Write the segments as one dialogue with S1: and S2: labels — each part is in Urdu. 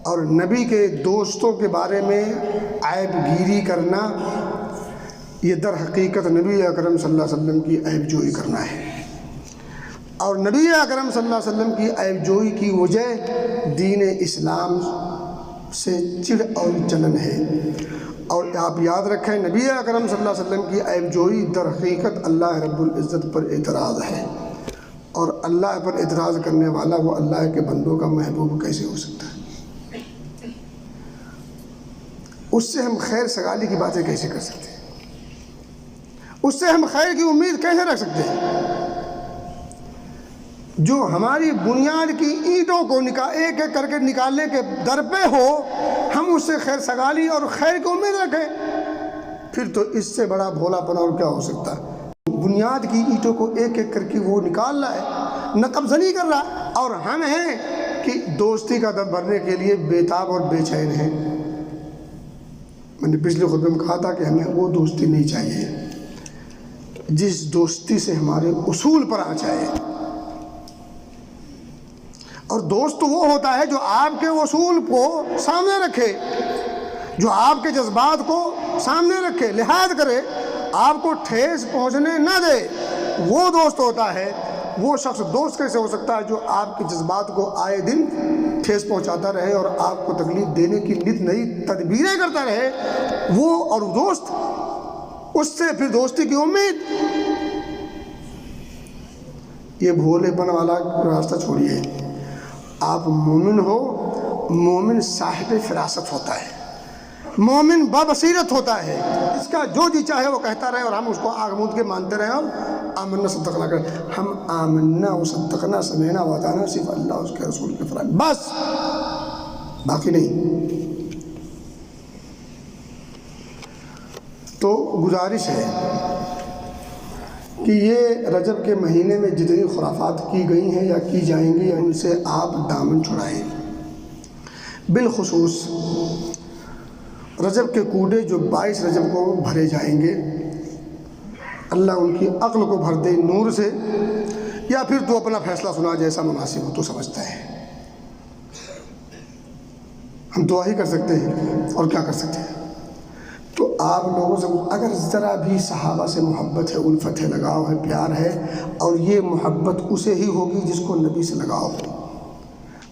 S1: اور نبی کے دوستوں کے بارے میں عیب گیری کرنا، یہ در حقیقت نبی اکرم صلی اللہ علیہ وسلم کی عیب جوئی کرنا ہے۔ اور نبی اکرم صلی اللہ علیہ وسلم کی عیب جوئی کی وجہ دین اسلام سے چڑ اور جلن ہے۔ اور آپ یاد رکھیں، نبی اکرم صلی اللہ علیہ وسلم کی عیب جوئی در حقیقت اللہ رب العزت پر اعتراض ہے، اور اللہ پر اعتراض کرنے والا وہ اللہ کے بندوں کا محبوب کیسے ہو سکتا ہے؟ اس سے ہم خیر سگالی کی باتیں کیسے کر سکتے ہیں؟ اس سے ہم خیر کی امید کیسے رکھ سکتے ہیں؟ جو ہماری بنیاد کی اینٹوں کو ایک ایک کر کے نکالنے کے در پہ ہو، ہم اس سے خیر سگالی اور خیر کی امید رکھیں، پھر تو اس سے بڑا بھولا پن اور کیا ہو سکتا ہے؟ بنیاد کی اینٹوں کو ایک ایک کر کے وہ نکال رہا ہے، نہ قبضہ نہیں کر رہا، اور ہم ہیں کہ دوستی کا دم بھرنے کے لیے بےتاب اور بے چین ہیں۔ میں نے پچھلے خطبے میں کہا تھا کہ ہمیں وہ دوستی نہیں چاہیے جس دوستی سے ہمارے اصول پر آ جائے، اور دوست وہ ہوتا ہے جو آپ کے اصول کو سامنے رکھے، جو آپ کے جذبات کو سامنے رکھے، لحاظ کرے، آپ کو ٹھیس پہنچنے نہ دے۔ وہ دوست ہوتا ہے۔ وہ شخص دوست کیسے ہو سکتا ہے جو آپ کے جذبات کو آئے دن ٹھیس پہنچاتا رہے اور آپ کو تکلیف دینے کی نت نئی تدبیریں کرتا رہے؟ وہ اور دوست، اس سے پھر دوستی کی امید۔ یہ بھولے پن والا راستہ چھوڑیے۔ آپ مومن ہو، مومن صاحب فراست ہوتا ہے، مومن بابصیرت ہوتا ہے، اس کا جو جی چاہے وہ کہتا رہے اور ہم اس کو آنکھ موند کے مانتے رہے اور آمنا صدقنا کریں۔ ہم آمنا و صدقنا سمعنا و اطعنا صرف اللہ اس کے رسول کے فرمان، بس، باقی نہیں۔ تو گزارش ہے کہ یہ رجب کے مہینے میں جتنی خرافات کی گئی ہیں یا کی جائیں گی، ان سے آپ دامن چھڑائیں۔ بالخصوص رجب کے کوڑے جو 22 رجب کو بھرے جائیں گے، اللہ ان کی عقل کو بھر دے نور سے، یا پھر تو اپنا فیصلہ سنا جیسا مناسب ہو تو سمجھتا ہے۔ ہم دعا ہی کر سکتے ہیں اور کیا کر سکتے ہیں؟ تو آپ لوگوں سے اگر ذرا بھی صحابہ سے محبت ہے، الفت ہے، لگاؤ ہے، پیار ہے، اور یہ محبت اسے ہی ہوگی جس کو نبی سے لگاؤ ہو۔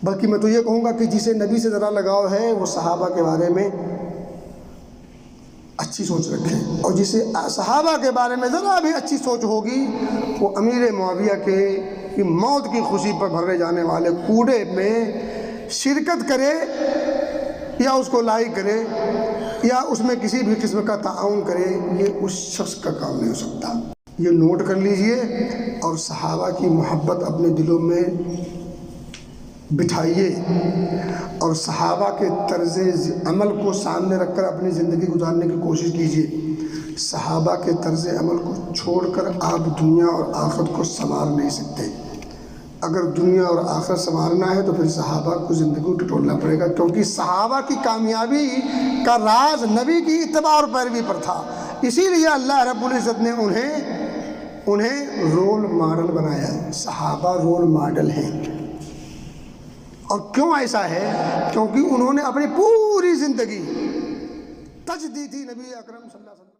S1: بلکہ میں تو یہ کہوں گا کہ جسے نبی سے ذرا لگاؤ ہے وہ صحابہ کے بارے میں اچھی سوچ رکھے، اور جسے صحابہ کے بارے میں ذرا بھی اچھی سوچ ہوگی وہ امیر معاویہ کی موت کی خوشی پر بھرے جانے والے کوڑے میں شرکت کرے، یا اس کو لائک کرے، یا اس میں کسی بھی قسم کا تعاون کرے۔ یہ اس شخص کا کام نہیں ہو سکتا۔ یہ نوٹ کر لیجئے اور صحابہ کی محبت اپنے دلوں میں بٹھائیے، اور صحابہ کے طرز عمل کو سامنے رکھ کر اپنی زندگی گزارنے کی کوشش کیجیے۔ صحابہ کے طرز عمل کو چھوڑ کر آپ دنیا اور آخرت کو سنوار نہیں سکتے۔ اگر دنیا اور آخرت سنوارنا ہے تو پھر صحابہ کو زندگی ٹٹولنا پڑے گا، کیونکہ صحابہ کی کامیابی کا راز نبی کی اتباع اور پیروی پر تھا۔ اسی لیے اللہ رب العزت نے انہیں رول ماڈل بنایا ہے۔ صحابہ رول ماڈل ہیں۔ اور کیوں ایسا ہے؟ کیونکہ انہوں نے اپنی پوری زندگی تج دی تھی نبی اکرم صلی اللہ علیہ وسلم